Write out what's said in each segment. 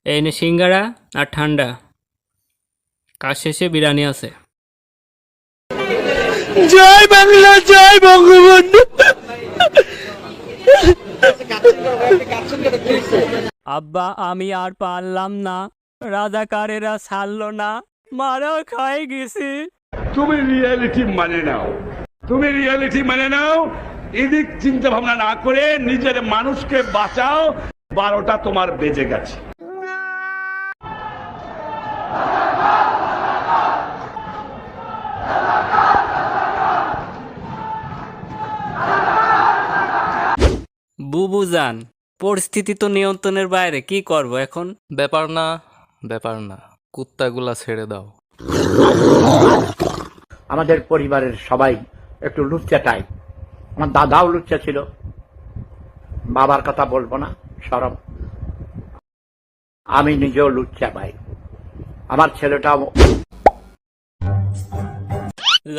এই নে সিঙ্গারা আর ঠান্ডা, কাজ শেষে বিরিয়ানি আছে। জয় বাংলা, জয় বঙ্গবন্ধু। আব্বা আমি আর পারলাম না, রাজাকারেরা ছাড়লো না, মারাও খাই গেছি। তুমি রিয়েলিটি মানে নাও, এদিক চিন্তা ভাবনা না করে নিজের মানুষকে বাঁচাও। 12টা তোমার বেজে গেছে। বুবুজান, পরিস্থিতি তো নিয়ন্ত্রণের বাইরে, কি করব এখন? ব্যাপার না, কুত্তাগুলা ছেড়ে দাও। আমাদের পরিবারের সবাই একটু লুচ্চা টাইপ। আমার দাদাও লুচ্চা ছিল, বাবার কথা বলবো না, শরম। আমি নিজেও লুচ্চা ভাই, আমার ছেলেটাও।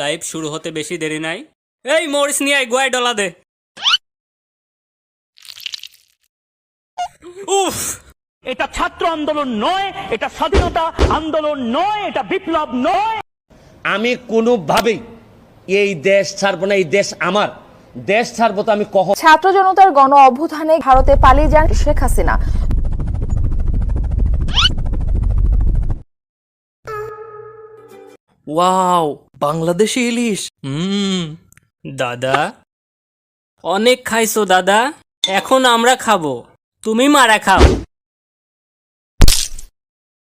লাইভ শুরু হতে বেশি দেরি নাই। এই মরিস নিয়ে আয়, গোয়ায় ডলা দে। উফ, এটা ছাত্র আন্দোলন নয়, এটা স্বাধীনতা আন্দোলন নয়, এটা বিপ্লব নয়। আমি কোনোভাবেই এই দেশ ছাড়বো না। এই দেশ আমার, দেশ ছাড়বো তো আমি কখন। ছাত্র জনতার গণ অভ্যুত্থানে ভারতে পালিয়ে যান শেখ হাসিনা। ওয়াও, বাংলাদেশি ইলিশ। দাদা অনেক খাইছো দাদা, এখন আমরা খাবো, তুমি মারা খাও।